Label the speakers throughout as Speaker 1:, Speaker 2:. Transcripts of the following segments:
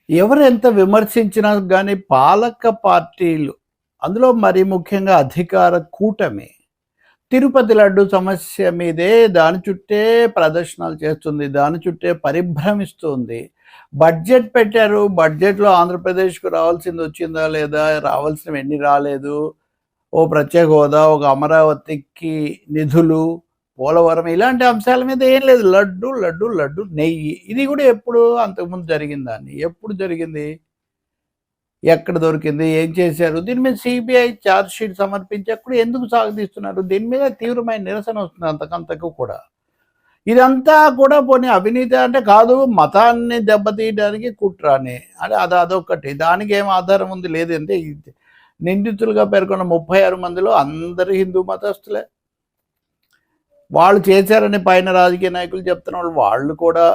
Speaker 1: ఎవరు ఎంత విమర్శించినా గానీ పాలక పార్టీలు, అందులో మరి ముఖ్యంగా అధికార కూటమి, తిరుపతి లడ్డు సమస్య మీదే దాని చుట్టే ప్రదర్శనలు చేస్తుంది. దాని చుట్టే పరిభ్రమిస్తుంది. బడ్జెట్ పెట్టారు. బడ్జెట్‌లో ఆంధ్రప్రదేశ్‌కు రావాల్సింది వచ్చిందా లేదా? రావాల్సినవి ఎన్ని రాలేదు. ఓ ప్రత్యేక హోదా, ఒక అమరావతికి నిధులు, పోలవరం ఇలాంటి అంశాల మీద ఏం లేదు. లడ్డు, లడ్డు, లడ్డు, నెయ్యి. ఇది కూడా ఎప్పుడు అంతకుముందు జరిగిందాన్ని. ఎప్పుడు జరిగింది? ఎక్కడ దొరికింది? ఏం చేశారు? దీని మీద సిబిఐ ఛార్జ్ షీట్ సమర్పించేప్పుడు ఎందుకు సాగదీస్తున్నారు? దీని మీద తీవ్రమైన నిరసన వస్తుంది అంతకంతకు కూడా. ఇదంతా కూడా పోనీ అవినీతి అంటే కాదు, మతాన్ని దెబ్బతీయడానికి కుట్ర అని. అదొక్కటి. దానికి ఏం ఆధారం ఉంది? లేదంటే నిందితులుగా పేర్కొన్న 36 మందిలో అందరు హిందూ మతస్థులే. వాళ్ళు చేశారని పైన రాజకీయ నాయకులు చెప్తున్న వాళ్ళు కూడా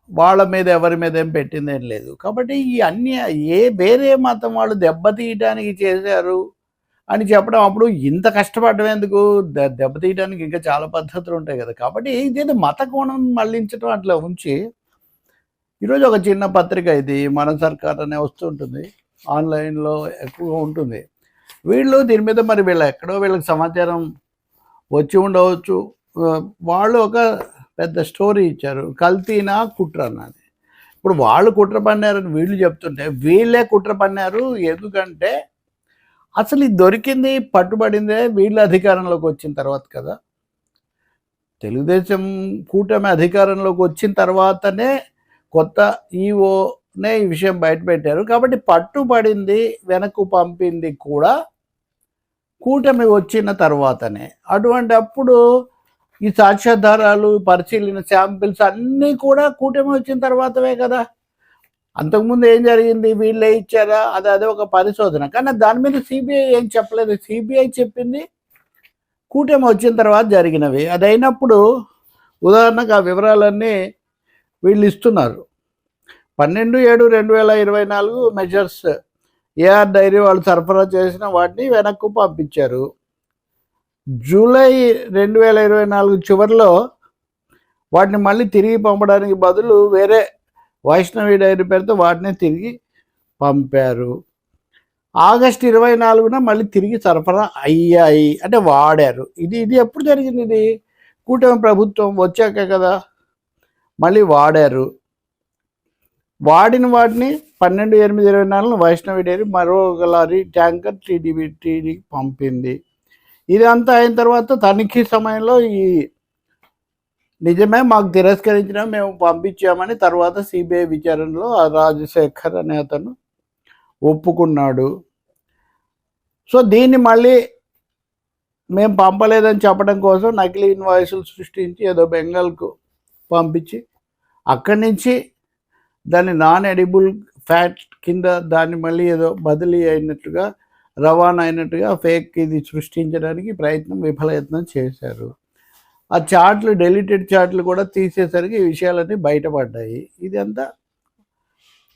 Speaker 1: వాళ్ళ మీద ఎవరి మీద ఏం పెట్టిందేం లేదు. కాబట్టి ఈ అన్ని వేరే మతం వాళ్ళు దెబ్బతీయటానికి చేశారు అని చెప్పడం, అప్పుడు ఇంత కష్టపడడం ఎందుకు? దెబ్బతీయడానికి ఇంకా చాలా పద్ధతులు ఉంటాయి కదా. కాబట్టి ఇదేదో మత కోణం మళ్ళించడం అట్లా ఉంచి, ఈరోజు ఒక చిన్న పత్రిక, ఇది మన సర్కార్ అనే వస్తుంటుంది, ఆన్లైన్లో ఎక్కువగా ఉంటుంది. వీళ్ళు దీని మీద మరి వీళ్ళకి సమాచారం వచ్చి ఉండవచ్చు. వాళ్ళు ఒక పెద్ద స్టోరీ ఇచ్చారు, కల్తీనా కుట్ర అన్నది. ఇప్పుడు వాళ్ళు కుట్ర పన్నారని వీళ్ళు చెప్తుంటే వీళ్ళే కుట్ర పన్నారు. ఎందుకంటే అసలు ఇది దొరికింది, పట్టుబడిందే వీళ్ళ అధికారంలోకి వచ్చిన తర్వాత కదా. తెలుగుదేశం కూటమి అధికారంలోకి వచ్చిన తర్వాతనే కొత్త ఈఓనే ఈ విషయం బయటపెట్టారు. కాబట్టి పట్టుబడింది, వెనక్కు పంపింది కూడా కూటమి వచ్చిన తర్వాతనే. అటువంటి అప్పుడు ఈ సాక్ష్యాధారాలు, పరిశీలన, శాంపిల్స్ అన్నీ కూడా కూటమి వచ్చిన తర్వాతవే కదా. అంతకుముందు ఏం జరిగింది? వీళ్ళే ఇచ్చారా? అదే ఒక పరిశోధన. కానీ దాని మీద సిబిఐ ఏం చెప్పలేదు. సిబిఐ చెప్పింది కూటమి వచ్చిన తర్వాత జరిగినవి. అదైనప్పుడు ఉదాహరణకు ఆ వివరాలన్నీ వీళ్ళు ఇస్తున్నారు. 12/7/2024 మెజర్స్ ఏఆర్ డైరీ వాళ్ళు సరఫరా చేసిన వాటిని వెనక్కు పంపించారు. జూలై 2024 చివరిలో వాటిని మళ్ళీ తిరిగి పంపడానికి బదులు వేరే వైష్ణవి డైరీ పేరుతో వాటిని తిరిగి పంపారు. ఆగస్టు 24న మళ్ళీ తిరిగి సరఫరా అయ్యాయి, అంటే వాడారు. ఇది ఎప్పుడు జరిగింది? ఇది కూటమి ప్రభుత్వం వచ్చాక కదా మళ్ళీ వాడారు. వాడిన వాటిని 12/8/24 వైష్ణవి డైరీ మరో లారీ ట్యాంకర్ టీడీకి పంపింది. ఇదంతా అయిన తర్వాత తనిఖీ సమయంలో నిజమే మాకు తిరస్కరించిన, మేము పంపించామని తర్వాత సిబిఐ విచారణలో ఆ రాజశేఖర్ అనే అతను ఒప్పుకున్నాడు. సో దీన్ని మళ్ళీ మేము పంపలేదని చెప్పడం కోసం నకిలీ ఇన్వాయిస్లు సృష్టించి ఏదో బెంగాల్కు పంపించి అక్కడి నుంచి దాన్ని నాన్ ఎడిబుల్ ఫ్యాట్ కింద దాన్ని మళ్ళీ ఏదో బదిలీ అయినట్టుగా, రవాణా అయినట్టుగా ఫేక్ ఇది సృష్టించడానికి విఫలయత్నం చేశారు. ఆ చార్ట్లు, డెలిటెడ్ చార్ట్లు కూడా తీసేసరికి ఈ విషయాలన్నీ బయటపడ్డాయి. ఇదంతా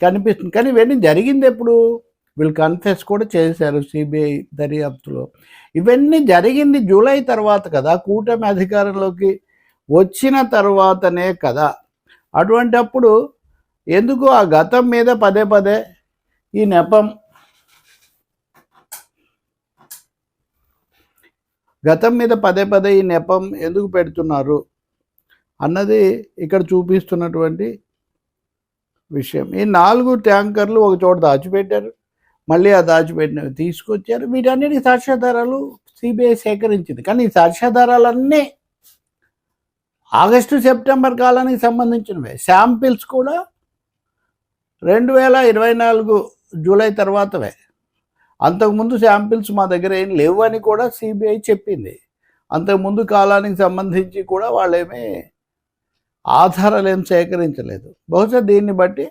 Speaker 1: కనిపిస్తుంది. కానీ ఇవన్నీ జరిగింది ఎప్పుడు? వీళ్ళు కన్ఫెస్ కూడా చేశారు సిబిఐ దర్యాప్తులో. ఇవన్నీ జరిగింది జూలై తర్వాత కదా, కూటమి అధికారంలోకి వచ్చిన తర్వాతనే కదా. అటువంటి అప్పుడు ఎందుకు ఆ గతం మీద పదే పదే ఈ నెపం, ఎందుకు పెడుతున్నారు అన్నది ఇక్కడ చూపిస్తున్నటువంటి విషయం. ఈ 4 ట్యాంకర్లు ఒక చోట దాచిపెట్టారు, మళ్ళీ ఆ దాచిపెట్టినవి తీసుకొచ్చారు. వీటన్నిటి సాక్ష్యాధారాలు సిబిఐ సేకరించింది. కానీ ఈ సాక్ష్యాధారాలన్నీ ఆగస్టు సెప్టెంబర్ కాలానికి సంబంధించినవే. శాంపిల్స్ కూడా 2024 జూలై తర్వాతవే. అంతకుముందు శాంపిల్స్ మా దగ్గర ఏం లేవు అని కూడా సిబిఐ చెప్పింది. అంతకుముందు కాలానికి సంబంధించి కూడా వాళ్ళేమీ ఆధారాలు ఏం సేకరించలేదు. బహుశా దీన్ని బట్టి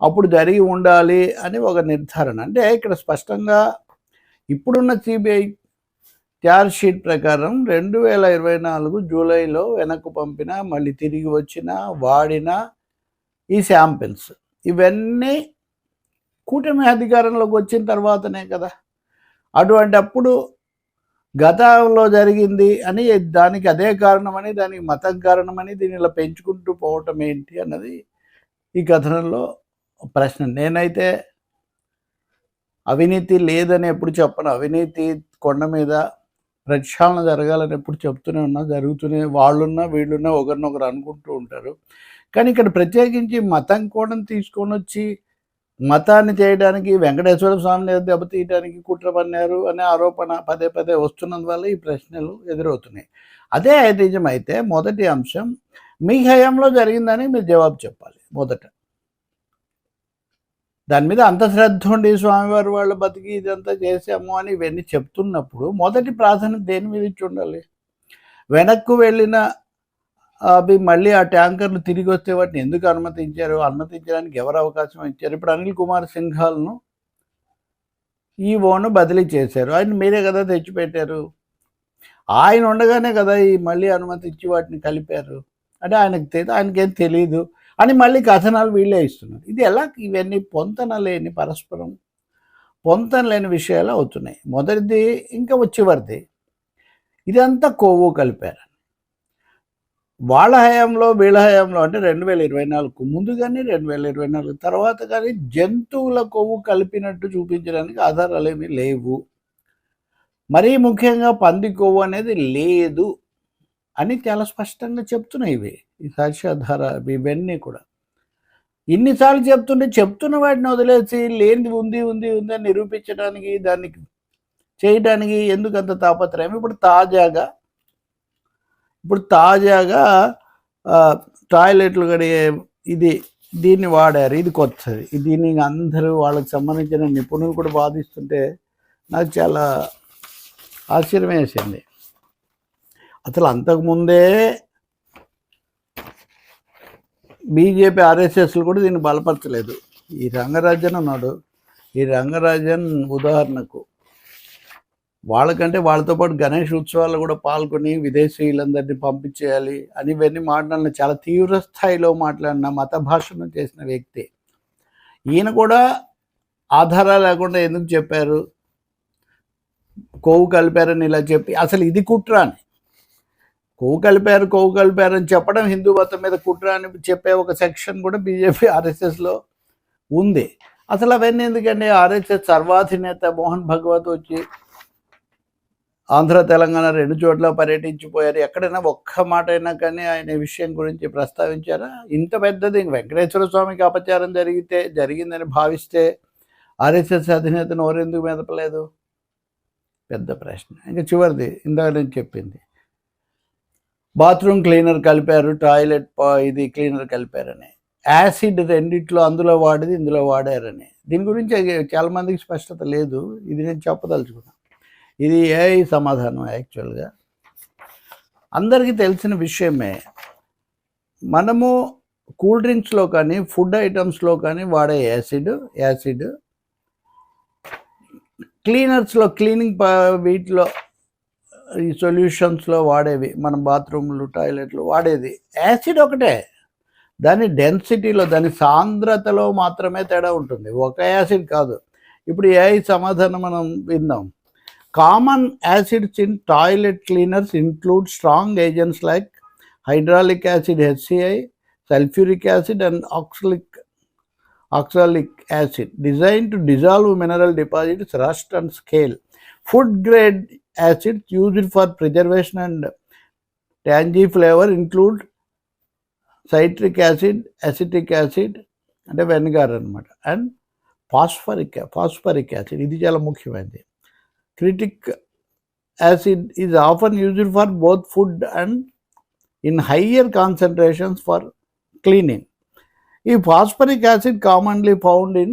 Speaker 1: అప్పుడు జరిగి ఉండాలి అని ఒక నిర్ధారణ. అంటే ఇక్కడ స్పష్టంగా ఇప్పుడున్న సిబిఐ ఛార్జ్ షీట్ ప్రకారం 2024 జూలైలో వెనక్కు పంపిన, మళ్ళీ తిరిగి వచ్చిన, వాడిన ఈ శాంపిల్స్ ఇవన్నీ కూటమి అధికారంలోకి వచ్చిన తర్వాతనే కదా. అటువంటి అప్పుడు గతంలో జరిగింది అని, దానికి అదే కారణమని, దానికి మతం కారణమని దీన్ని ఇలా పెంచుకుంటూ పోవటం ఏంటి అన్నది ఈ కథనంలో ప్రశ్న. నేనైతే అవినీతి లేదని ఎప్పుడు చెప్పను. అవినీతి కొండ మీద ప్రక్షాళన జరగాలని ఎప్పుడు చెప్తూనే ఉన్నా, జరుగుతూనే వాళ్ళున్నా వీళ్ళున్నా ఒకరినొకరు అనుకుంటూ ఉంటారు. కానీ ఇక్కడ ప్రత్యేకించి మతం కూడా తీసుకొని వచ్చి మతాన్ని చేయడానికి వెంకటేశ్వర స్వామిని దెబ్బతీయడానికి కుట్ర పన్నారు అనే ఆరోపణ పదే పదే వస్తున్నందువల్ల ఈ ప్రశ్నలు ఎదురవుతున్నాయి. అదే నిజమైతే మొదటి అంశం మీ హయాంలో జరిగిందని మీరు జవాబు చెప్పాలి మొదట. దాని మీద అంత శ్రద్ధ ఉండి స్వామివారి వాళ్ళు బతికి ఇదంతా చేసాము అని ఇవన్నీ చెప్తున్నప్పుడు మొదటి ప్రాధాన్యత దేని మీద ఇచ్చి ఉండాలి? వెనక్కు వెళ్ళిన అవి మళ్ళీ ఆ ట్యాంకర్లు తిరిగి వస్తే వాటిని ఎందుకు అనుమతించారు? అనుమతించడానికి ఎవరు అవకాశం ఇచ్చారు? ఇప్పుడు అనిల్ కుమార్ సింఘాల్ను ఈవోను బదిలీ చేశారు. ఆయన మీరే కదా తెచ్చిపెట్టారు. ఆయన ఉండగానే కదా ఈ మళ్ళీ అనుమతి ఇచ్చి వాటిని కలిపారు. అంటే ఆయనకేం తెలియదు అని మళ్ళీ కథనాలు వీళ్ళే ఇస్తున్నారు. ఇది ఎలా? ఇవన్నీ పొంతన లేని పరస్పరం పొంతన లేని విషయాలు అవుతున్నాయి. మొదటిది ఇంకా చివరిది ఇదంతా కొవ్వు కలిపారు. వాళ్ళ హయాంలో వీళ్ళ హయాంలో అంటే 2024 ముందు కానీ 2024 తర్వాత కానీ జంతువుల కొవ్వు కలిపినట్టు చూపించడానికి ఆధారాలు ఏమీ లేవు. మరీ ముఖ్యంగా పంది కొవ్వు అనేది లేదు అని చాలా స్పష్టంగా చెప్తున్నాయి ఇవి ఈ సాక్ష్యాధార ఇవన్నీ కూడా. ఇన్నిసార్లు చెప్తున్న వాటిని వదిలేసి లేనిది ఉంది ఉంది ఉంది అని నిరూపించడానికి దానికి చేయడానికి ఎందుకు అంత తాపత్రయం? ఇప్పుడు తాజాగా టాయిలెట్లు కడిగే దీన్ని వాడారు. ఇది కొత్తది. దీన్ని అందరూ వాళ్ళకి సంబంధించిన నిపుణులు కూడా వాదిస్తుంటే నాకు చాలా ఆశ్చర్యం వేసింది. అసలు అంతకుముందే బీజేపీ ఆర్ఎస్ఎస్లు కూడా దీన్ని బలపరచలేదు. ఈ రంగరాజన్ ఉన్నాడు. ఈ రంగరాజన్ ఉదాహరణకు వాళ్ళకంటే వాళ్ళతో పాటు గణేష్ ఉత్సవాల్లో కూడా పాల్గొని విదేశీయులందరినీ పంపించేయాలి అని ఇవన్నీ మాట్లాడిన చాలా తీవ్ర స్థాయిలో మాట్లాడిన మత భాషను చేసిన వ్యక్తి. ఈయన కూడా ఆధారాలు లేకుండా ఎందుకు చెప్పారు? కొవ్వు కలిపారని ఇలా చెప్పి అసలు ఇది కుట్ర అని, కొవ్వు కలిపారు అని చెప్పడం హిందూ మతం మీద కుట్ర అని చెప్పే ఒక సెక్షన్ కూడా బీజేపీ ఆర్ఎస్ఎస్లో ఉంది. అసలు అవన్నీ ఎందుకంటే ఆర్ఎస్ఎస్ సర్వాధినేత మోహన్ భగవత్ వచ్చి ఆంధ్ర తెలంగాణ 2 చోట్ల పర్యటించిపోయారు. ఎక్కడైనా ఒక్క మాట అయినా కానీ ఆయన విషయం గురించి ప్రస్తావించారా? ఇంత పెద్దది వెంకటేశ్వర స్వామికి అపచారం జరిగిందని భావిస్తే ఆర్ఎస్ఎస్ అధినేత నోరెందుకు మెదపలేదు? పెద్ద ప్రశ్న. ఇంకా చివరిది ఇందాక నేను చెప్పింది, బాత్రూమ్ క్లీనర్ కలిపారు, టాయిలెట్ క్లీనర్ కలిపారని. యాసిడ్ రెండిట్లో అందులో వాడేది ఇందులో వాడారని. దీని గురించి చాలామందికి స్పష్టత లేదు. ఇది నేను చెప్పదలుచుకున్నాను. ఇది ఏఐ సమాధానం. యాక్చువల్గా అందరికీ తెలిసిన విషయమే. మనము కూల్ డ్రింక్స్లో కానీ ఫుడ్ ఐటమ్స్లో కానీ వాడే యాసిడ్ క్లీనర్స్లో క్లీనింగ్ వీటిలో ఈ సొల్యూషన్స్లో వాడేవి, మన బాత్రూమ్లు టాయిలెట్లు వాడేది యాసిడ్ ఒకటే. దాని డెన్సిటీలో దాని సాంద్రతలో మాత్రమే తేడా ఉంటుంది, ఒక యాసిడ్ కాదు. ఇప్పుడు ఏఐ సమాధానం మనం విందాం. Common acids in toilet cleaners include strong agents like hydraulic acid HCl, sulfuric acid and oxalic acid designed to dissolve mineral deposits, rust and scale. Food grade acids used for preservation and tangy flavor include citric acid, acetic acid అంటే vinegar అన్నమాట, and phosphoric acid. ఇది చాలా ముఖ్యమైనది. Citric acid is often used for both food and in higher concentrations for cleaning. Phosphoric acid commonly found in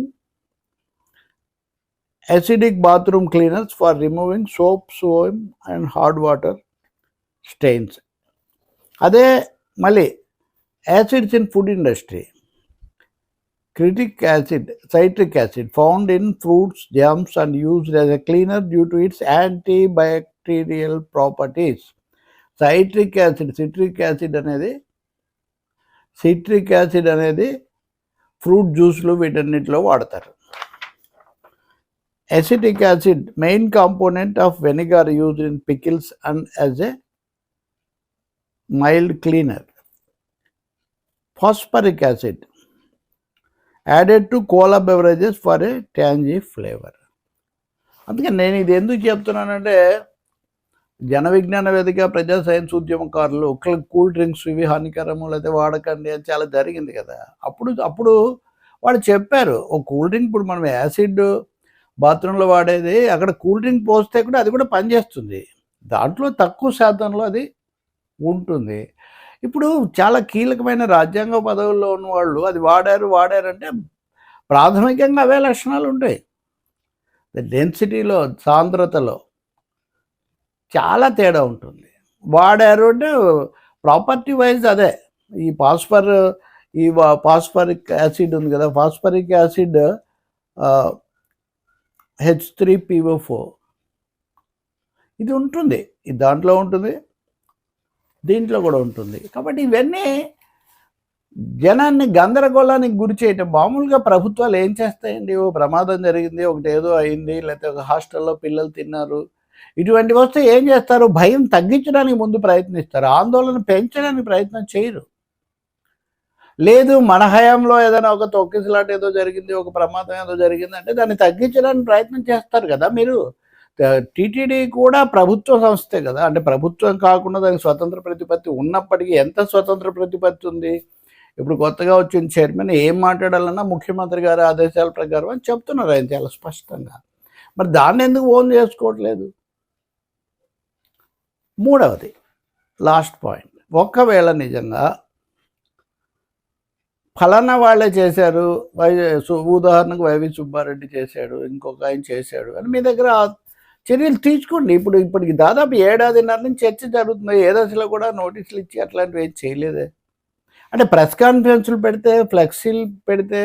Speaker 1: acidic bathroom cleaners for removing soap, and hard water stains. Ade mali acids in food industry. Citric acid found in fruits, jams and used as a cleaner due to its antibacterial properties. Citric acid అనేది fruit జ్యూస్లు వీటన్నిటిలో వాడతారు. Acetic acid main component of vinegar used in pickles and as a mild cleaner. Phosphoric acid added to cola beverages for a tangy flavour. అందుకని నేను ఇది ఎందుకు చెప్తున్నానంటే, జన విజ్ఞాన వేదిక, ప్రజా సైన్స్ ఉద్యమకారులు కూల్ డ్రింక్స్ ఇవి హానికరము లేకపోతే వాడకండి అని చాలా జరిగింది కదా. అప్పుడు వాళ్ళు చెప్పారు, ఒక కూల్ డ్రింక్ ఇప్పుడు మనం యాసిడ్ బాత్రూంలో వాడేది, అక్కడ కూల్ డ్రింక్ పోస్తే కూడా అది కూడా పనిచేస్తుంది, దాంట్లో తక్కువ శాతంలో అది ఉంటుంది. ఇప్పుడు చాలా కీలకమైన రాజ్యాంగ పదవుల్లో ఉన్న వాళ్ళు అది వాడారంటే ప్రాథమికంగా అవే లక్షణాలు ఉంటాయి. డెన్సిటీలో, సాంద్రతలో చాలా తేడా ఉంటుంది. వాడారు అంటే ప్రాపర్టీ వైజ్ అదే. ఈ ఫాస్ఫరిక్ యాసిడ్ ఉంది కదా, ఫాస్ఫరిక్ యాసిడ్ H3PO4 ఇది ఉంటుంది, ఇది దాంట్లో ఉంటుంది, దీంట్లో కూడా ఉంటుంది. కాబట్టి ఇవన్నీ జనాన్ని గందరగోళానికి గురి చేయటం. మామూలుగా ప్రభుత్వాలు ఏం చేస్తాయండి, ఓ ప్రమాదం జరిగింది, ఒకటి ఏదో అయింది, లేకపోతే ఒక హాస్టల్లో పిల్లలు తిన్నారు, ఇటువంటివి వస్తే ఏం చేస్తారు, భయం తగ్గించడానికి ముందు ప్రయత్నిస్తారు, ఆందోళన పెంచడానికి ప్రయత్నం చేయరు. లేదు మన హయాంలో ఏదైనా ఒక తొక్కిసలాట ఏదో జరిగింది, ఒక ప్రమాదం ఏదో జరిగింది అంటే దాన్ని తగ్గించడానికి ప్రయత్నం చేస్తారు కదా. మీరు టీటీడీ కూడా ప్రభుత్వ సంస్థే కదా, అంటే ప్రభుత్వం కాకుండా దానికి స్వతంత్ర ప్రతిపత్తి ఉన్నప్పటికీ ఎంత స్వతంత్ర ప్రతిపత్తి ఉంది. ఇప్పుడు కొత్తగా వచ్చిన చైర్మన్ ఏం మాట్లాడాలన్నా ముఖ్యమంత్రి గారి ఆదేశాల ప్రకారం అని చెప్తున్నారు ఆయన చాలా స్పష్టంగా. మరి దాన్ని ఎందుకు ఓన్ చేసుకోవట్లేదు? మూడవది, లాస్ట్ పాయింట్, ఒక్కవేళ నిజంగా ఫలానా వాళ్ళే చేశారు, ఉదాహరణకు వైవి సుబ్బారెడ్డి చేశాడు, ఇంకొక ఆయన చేశాడు అని మీ దగ్గర చర్యలు తీసుకోండి. ఇప్పటికి దాదాపు 1.5 ఏళ్ళ నుంచి చర్చ జరుగుతుంది, ఏ దశలో కూడా నోటీసులు ఇచ్చి అట్లాంటివి ఏం చేయలేదే. అంటే ప్రెస్ కాన్ఫరెన్స్లు పెడితే, ఫ్లెక్సీలు పెడితే,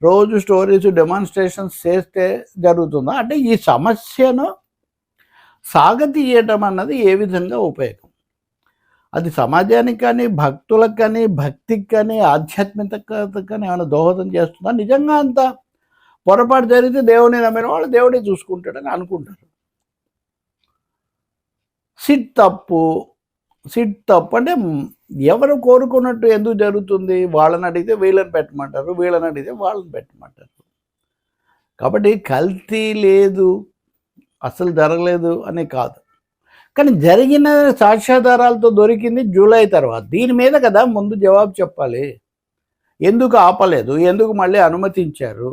Speaker 1: రోజు స్టోరీస్, డెమాన్స్ట్రేషన్స్ చేస్తే జరుగుతుందా? అంటే ఈ సమస్యను సాగతీయటం అన్నది ఏ విధంగా ఉపయోగం? అది సమాజానికి కానీ, భక్తులకు కానీ, భక్తికి కానీ, ఆధ్యాత్మికతకు కానీ ఏమైనా దోహదం చేస్తుందా? నిజంగా అంత పొరపాటు జరిగితే దేవుడిని నమ్మిన వాళ్ళు దేవుడే చూసుకుంటాడని అనుకుంటారు. సిట్ తప్పు అంటే ఎవరు కోరుకున్నట్టు ఎందుకు జరుగుతుంది? వాళ్ళని అడిగితే వీళ్ళని పెట్టమంటారు, వీళ్ళని అడిగితే వాళ్ళని పెట్టమంటారు. కాబట్టి కల్తీ లేదు, అసలు జరగలేదు అని కాదు, కానీ జరిగిన సాక్ష్యాధారాలతో దొరికింది జూలై తర్వాత. దీని మీద కదా ముందు జవాబు చెప్పాలి. ఎందుకు ఆపలేదు, ఎందుకు మళ్ళీ అనుమతించారు,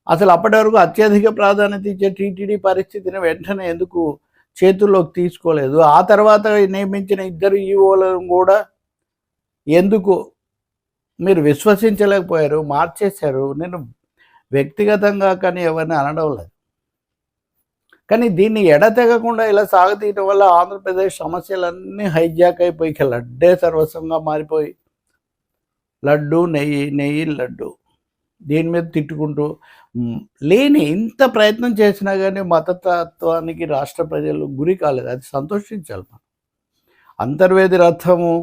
Speaker 1: అసలు అప్పటి వరకు అత్యధిక ప్రాధాన్యత ఇచ్చే టీటీడీ పరిస్థితిని వెంటనే ఎందుకు చేతుల్లోకి తీసుకోలేదు, ఆ తర్వాత నియమించిన 2 ఈఓలను కూడా ఎందుకు మీరు విశ్వసించలేకపోయారు, మార్చేశారు. నేను వ్యక్తిగతంగా కానీ ఎవరిని అనడం లేదు, కానీ దీన్ని ఎడతెగకుండా ఇలా సాగతీయటం వల్ల ఆంధ్రప్రదేశ్ సమస్యలన్నీ హైజాక్ అయిపోయి లడ్డే సర్వస్వంగా మారిపోయి లడ్డు నెయ్యి లడ్డు దీని మీద తిట్టుకుంటూ లేని ఇంత ప్రయత్నం చేసినా కానీ మతతత్వానికి రాష్ట్ర ప్రజలు గురి కాలేదు. అది సంతోషించాలి మనం. అంతర్వేది రథము,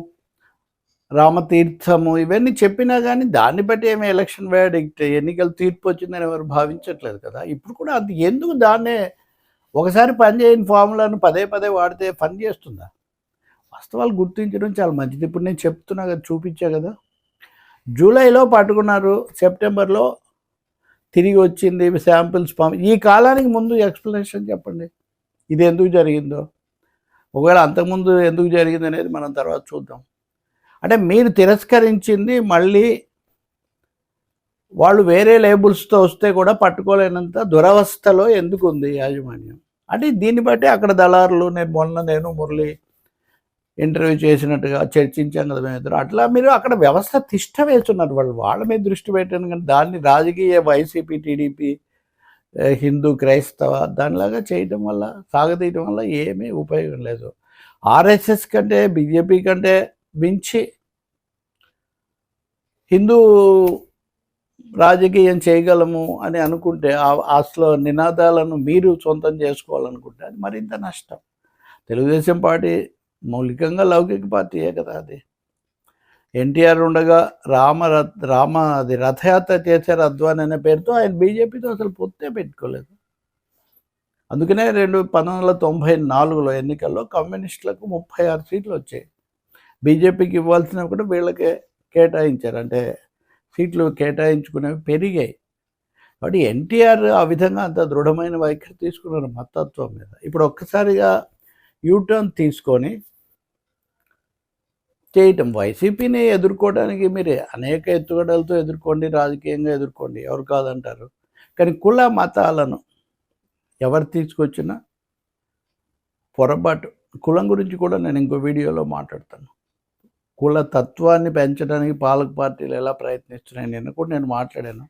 Speaker 1: రామతీర్థము ఇవన్నీ చెప్పినా కానీ దాన్ని బట్టి ఏమి ఎలక్షన్ వేడిక్ట్, ఎన్నికల తీర్పు వచ్చిందని ఎవరు భావించట్లేదు కదా. ఇప్పుడు కూడా అది ఎందుకు దాన్నే ఒకసారి పనిచేయని ఫార్ములాను పదే వాడితే పని చేస్తుందా? వాస్తవాలు గుర్తించడం చాలా మంచిది. ఇప్పుడు నేను చెప్తున్నా కదా, చూపించా కదా, జూలైలో పట్టుకున్నారు, సెప్టెంబర్లో తిరిగి వచ్చింది శాంపిల్స్ ఈ కాలానికి ముందు ఎక్స్ప్లెనేషన్ చెప్పండి, ఇది ఎందుకు జరిగిందో. ఒకవేళ అంతకుముందు ఎందుకు జరిగింది అనేది మనం తర్వాత చూద్దాం. అంటే మీరు తిరస్కరించింది మళ్ళీ వాళ్ళు వేరే లేబుల్స్తో వస్తే కూడా పట్టుకోలేనంత దురవస్థలో ఎందుకు ఉంది యాజమాన్యం? అంటే దీన్ని బట్టి అక్కడ దళారులు, నేను మురళి ఇంటర్వ్యూ చేసినట్టుగా చర్చించాం కదా మేమిద్దరు, అట్లా మీరు అక్కడ వ్యవస్థ తిష్ట వేస్తున్నారు. వాళ్ళ మీద దృష్టి పెట్టాను, కానీ దాన్ని రాజకీయ వైసీపీ, టీడీపీ, హిందూ, క్రైస్తవ దానిలాగా చేయటం వల్ల, సాగతీయటం వల్ల ఏమీ ఉపయోగం లేదు. ఆర్ఎస్ఎస్ కంటే, బీజేపీ కంటే మించి హిందూ రాజకీయం చేయగలము అని అనుకుంటే, అసలు నినాదాలను మీరు సొంతం చేసుకోవాలనుకుంటే అది మరింత నష్టం. తెలుగుదేశం పార్టీ మౌలికంగా లౌకిక పార్టీయే కదా. అది ఎన్టీఆర్ ఉండగా అది రథయాత్ర చేశారు అద్వాని అనే పేరుతో. ఆయన బీజేపీతో అసలు పొత్తే పెట్టుకోలేదు. అందుకనే 1994లో ఎన్నికల్లో కమ్యూనిస్టులకు 36 సీట్లు వచ్చాయి. బీజేపీకి ఇవ్వాల్సినవి కూడా వీళ్ళకే కేటాయించారు. అంటే సీట్లు కేటాయించుకునేవి పెరిగాయి. కాబట్టి ఎన్టీఆర్ ఆ విధంగా అంత దృఢమైన వైఖరి తీసుకున్నారు మతత్వం మీద. ఇప్పుడు ఒక్కసారిగా యూటర్న్ తీసుకొని చేయటం, వైసీపీని ఎదుర్కోవడానికి మీరు అనేక ఎత్తుగడలతో ఎదుర్కోండి, రాజకీయంగా ఎదుర్కోండి, ఎవరు కాదంటారు. కానీ కుల మతాలను ఎవరు తీసుకొచ్చినా పొరపాటు. కులం గురించి కూడా నేను ఇంకో వీడియోలో మాట్లాడతాను. కుల తత్వాన్ని పెంచడానికి పాలక పార్టీలు ఎలా ప్రయత్నిస్తున్నాయి నిన్న కూడా నేను మాట్లాడాను.